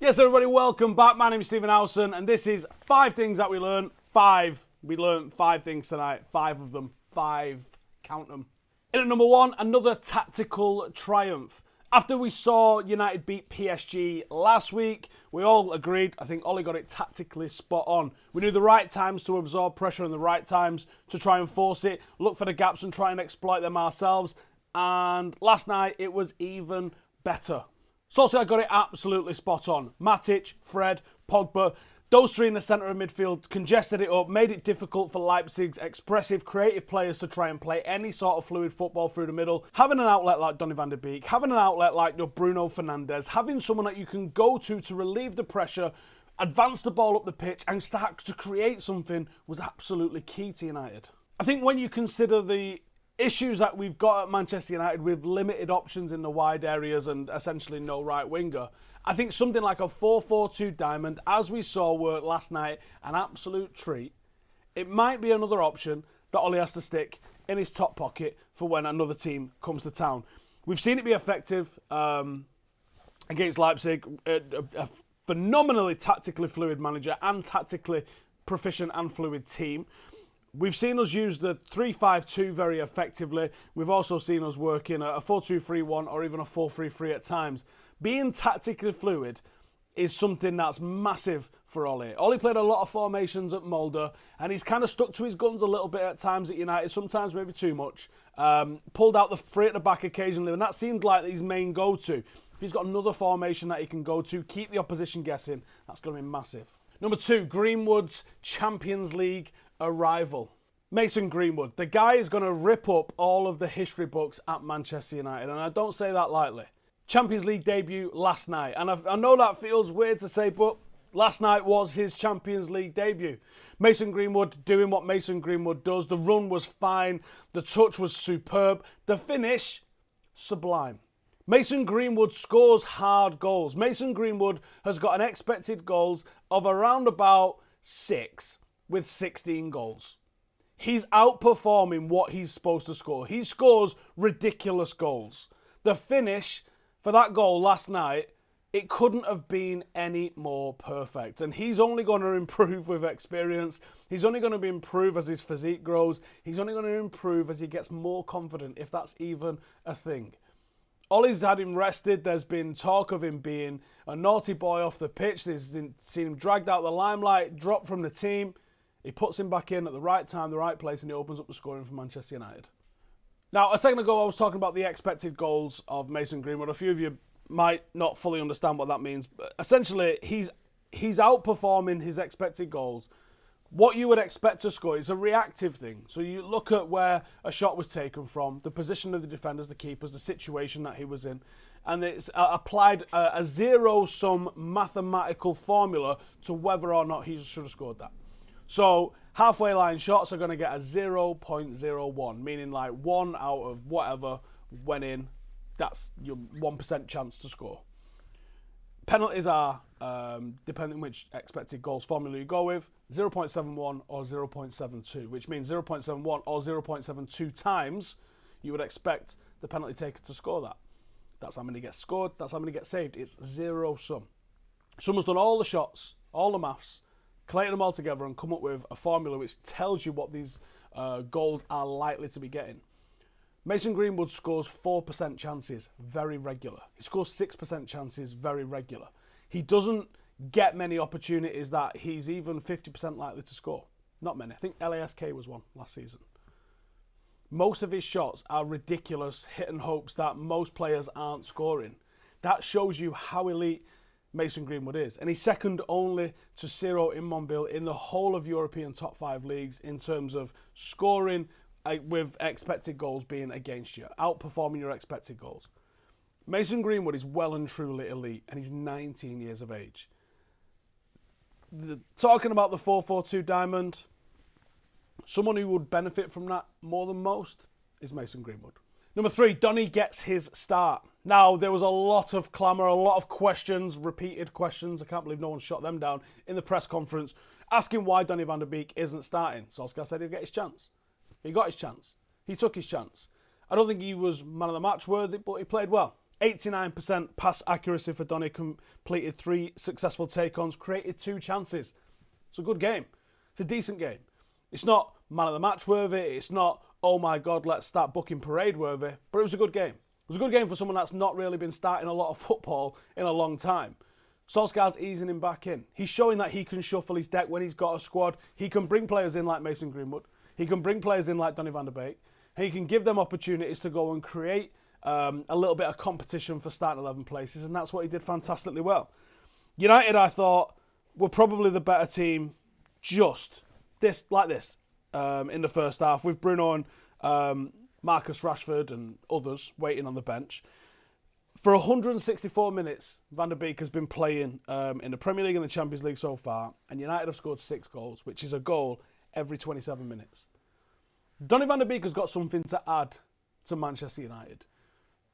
Yes, everybody, welcome back. My name is Stephen Howson, and this is 5 things that we learned. We learned 5 things tonight. 5 of them. 5. Count them. In at number 1, another tactical triumph. After we saw United beat PSG last week, we all agreed, I think Ollie got it tactically spot on. We knew the right times to absorb pressure and the right times to try and force it, look for the gaps and try and exploit them ourselves. And last night, it was even better. Solskjaer got it absolutely spot on. Matic, Fred, Pogba, those 3 in the centre of midfield congested it up, made it difficult for Leipzig's expressive, creative players to try and play any sort of fluid football through the middle. Having an outlet like Donny van de Beek, having an outlet like Bruno Fernandes, having someone that you can go to relieve the pressure, advance the ball up the pitch and start to create something was absolutely key to United. I think when you consider the issues that we've got at Manchester United with limited options in the wide areas and essentially no right winger, I think something like a 4-4-2 diamond, as we saw work last night, an absolute treat. It might be another option that Ollie has to stick in his top pocket for when another team comes to town. We've seen it be effective against Leipzig, a phenomenally tactically fluid manager and tactically proficient and fluid team. We've seen us use the 3-5-2 very effectively. We've also seen us work in a 4-2-3-1 or even a 4-3-3 at times. Being tactically fluid is something that's massive for Ollie. Ollie played a lot of formations at Mulder, and he's kind of stuck to his guns a little bit at times at United, sometimes maybe too much. Pulled out the 3 at the back occasionally, and that seemed like his main go-to. If he's got another formation that he can go to, keep the opposition guessing, that's going to be massive. Number 2, Greenwood's Champions League arrival. Mason Greenwood. The guy is going to rip up all of the history books at Manchester United, and I don't say that lightly. Champions League debut last night, and I know that feels weird to say, but last night was his Champions League debut. Mason Greenwood doing what Mason Greenwood does. The run was fine. The touch was superb. The finish, sublime. Mason Greenwood scores hard goals. Mason Greenwood has got an expected goals of around about 6 with 16 goals. He's outperforming what he's supposed to score. He scores ridiculous goals. The finish for that goal last night, it couldn't have been any more perfect. And he's only going to improve with experience. He's only going to improve as his physique grows. He's only going to improve as he gets more confident, if that's even a thing. Ollie's had him rested. There's been talk of him being a naughty boy off the pitch. There's seen him dragged out of the limelight, dropped from the team. He puts him back in at the right time, the right place, and he opens up the scoring for Manchester United. Now, a second ago, I was talking about the expected goals of Mason Greenwood. A few of you might not fully understand what that means, but essentially, he's outperforming his expected goals. What you would expect to score is a reactive thing. So you look at where a shot was taken from, the position of the defenders, the keepers, the situation that he was in, and it's applied a zero-sum mathematical formula to whether or not he should have scored that. So halfway line shots are going to get a 0.01, meaning like 1 out of whatever went in. That's your 1% chance to score. Penalties are, depending on which expected goals formula you go with, 0.71 or 0.72, which means 0.71 or 0.72 times you would expect the penalty taker to score that. That's how many get scored, that's how many get saved. It's zero sum. Someone's done all the shots, all the maths, collated them all together and come up with a formula which tells you what these goals are likely to be getting. Mason Greenwood scores 4% chances, very regular. He scores 6% chances, very regular. He doesn't get many opportunities that he's even 50% likely to score. Not many. I think LASK was one last season. Most of his shots are ridiculous hit and hopes that most players aren't scoring. That shows you how elite Mason Greenwood is. And he's second only to Ciro Immobile in the whole of European top 5 leagues in terms of scoring with expected goals being against you, outperforming your expected goals. Mason Greenwood is well and truly elite, and he's 19 years of age. Talking about the 4-4-2 diamond, someone who would benefit from that more than most is Mason Greenwood. Number 3, Donny gets his start. Now, there was a lot of clamour, a lot of questions, repeated questions. I can't believe no one shot them down in the press conference, asking why Donny van de Beek isn't starting. Solskjaer said he'd get his chance. He got his chance. He took his chance. I don't think he was man of the match worthy, but he played well. 89% pass accuracy for Donny, completed 3 successful take-ons, created 2 chances. It's a good game. It's a decent game. It's not man of the match worthy. It's not, oh my God, let's start booking parade worthy. But it was a good game. It was a good game for someone that's not really been starting a lot of football in a long time. Solskjaer's easing him back in. He's showing that he can shuffle his deck when he's got a squad. He can bring players in like Mason Greenwood. He can bring players in like Donny van der Beek. He can give them opportunities to go and create a little bit of competition for starting 11 places, and that's what he did fantastically well. United, I thought, were probably the better team just like this in the first half, with Bruno and Marcus Rashford and others waiting on the bench. For 164 minutes, Van der Beek has been playing in the Premier League and the Champions League so far, and United have scored 6 goals, which is a goal every 27 minutes. Donny van der Beek has got something to add to Manchester United.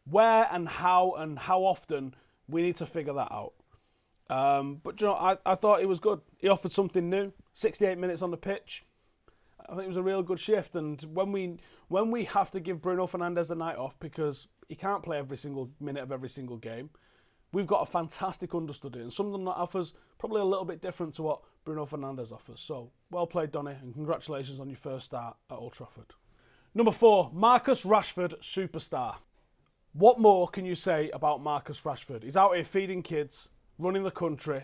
Where and how often, we need to figure that out. But you know, I thought it was good. He offered something new. 68 minutes on the pitch. I think it was a real good shift. And when we have to give Bruno Fernandes the night off because he can't play every single minute of every single game, we've got a fantastic understudy and something that offers probably a little bit different to what Bruno Fernandes offers. So, well played, Donny, and congratulations on your first start at Old Trafford. Number 4, Marcus Rashford, superstar. What more can you say about Marcus Rashford? He's out here feeding kids, running the country,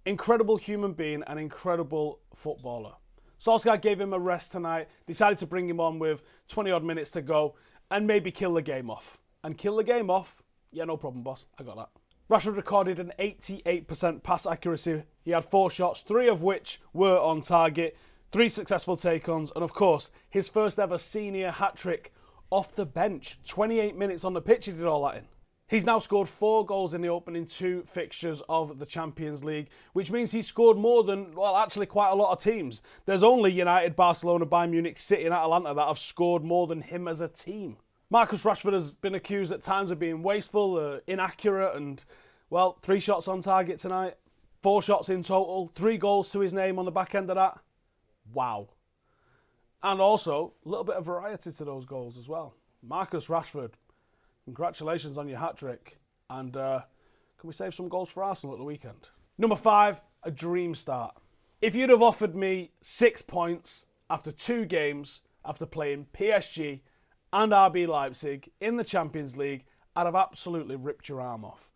incredible human being, and incredible footballer. Solskjaer gave him a rest tonight, decided to bring him on with 20-odd minutes to go, and maybe kill the game off. And kill the game off? Yeah, no problem, boss. I got that. Rashford recorded an 88% pass accuracy. He had 4 shots, 3 of which were on target, 3 successful take-ons, and of course, his first ever senior hat-trick off the bench. 28 minutes on the pitch, he did all that in. He's now scored 4 goals in the opening 2 fixtures of the Champions League, which means he's scored more than, well, actually quite a lot of teams. There's only United, Barcelona, Bayern Munich, City and Atalanta that have scored more than him as a team. Marcus Rashford has been accused at times of being wasteful, inaccurate, and, well, 3 shots on target tonight, 4 shots in total, 3 goals to his name on the back end of that. Wow. And also, a little bit of variety to those goals as well. Marcus Rashford, congratulations on your hat-trick. And can we save some goals for Arsenal at the weekend? Number 5, a dream start. If you'd have offered me 6 points after 2 games, after playing PSG and RB Leipzig in the Champions League, I'd have absolutely ripped your arm off.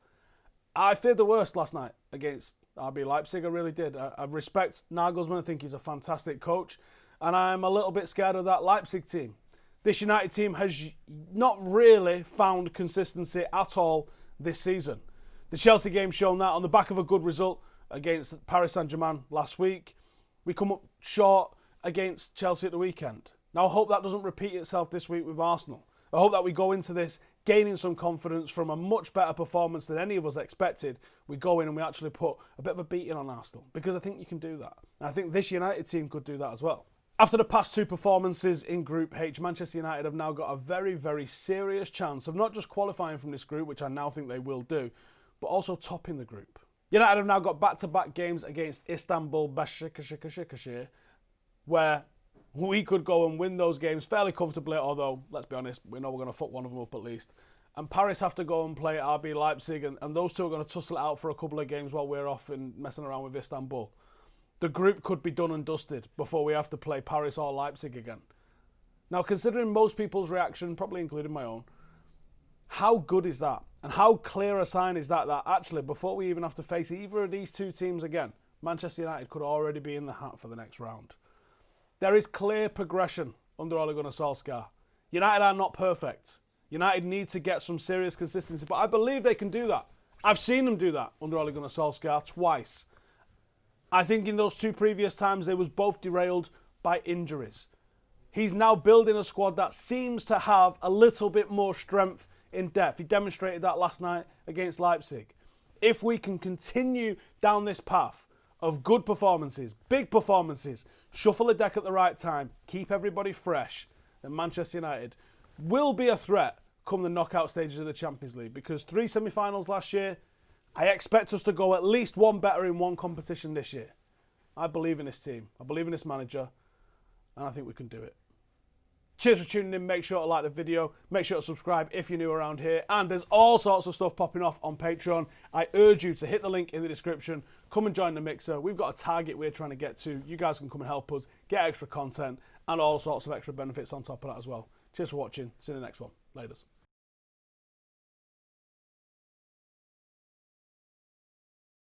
I feared the worst last night against RB Leipzig, I really did. I respect Nagelsmann, I think he's a fantastic coach. And I'm a little bit scared of that Leipzig team. This United team has not really found consistency at all this season. The Chelsea game shown that on the back of a good result against Paris Saint-Germain last week. We come up short against Chelsea at the weekend. Now I hope that doesn't repeat itself this week with Arsenal. I hope that we go into this gaining some confidence from a much better performance than any of us expected. We go in and we actually put a bit of a beating on Arsenal, because I think you can do that. And I think this United team could do that as well. After the past 2 performances in Group H, Manchester United have now got a very, very serious chance of not just qualifying from this group, which I now think they will do, but also topping the group. United have now got back-to-back games against Istanbul Başakşehir, where we could go and win those games fairly comfortably, although, let's be honest, we know we're going to fuck one of them up at least. And Paris have to go and play RB Leipzig, and those two are going to tussle it out for a couple of games while we're off and messing around with Istanbul. The group could be done and dusted before we have to play Paris or Leipzig again. Now, considering most people's reaction, probably including my own, how good is that? And how clear a sign is that actually, before we even have to face either of these 2 teams again, Manchester United could already be in the hat for the next round. There is clear progression under Ole Gunnar Solskjaer. United are not perfect. United need to get some serious consistency, but I believe they can do that. I've seen them do that under Ole Gunnar Solskjaer twice. I think in those 2 previous times, they was both derailed by injuries. He's now building a squad that seems to have a little bit more strength in depth. He demonstrated that last night against Leipzig. If we can continue down this path of good performances, big performances, shuffle the deck at the right time, keep everybody fresh, then Manchester United will be a threat come the knockout stages of the Champions League, because 3 semi-finals last year, I expect us to go at least one better in one competition this year. I believe in this team. I believe in this manager. And I think we can do it. Cheers for tuning in. Make sure to like the video. Make sure to subscribe if you're new around here. And there's all sorts of stuff popping off on Patreon. I urge you to hit the link in the description. Come and join the mixer. We've got a target we're trying to get to. You guys can come and help us, get extra content, and all sorts of extra benefits on top of that as well. Cheers for watching. See you in the next one. Laters.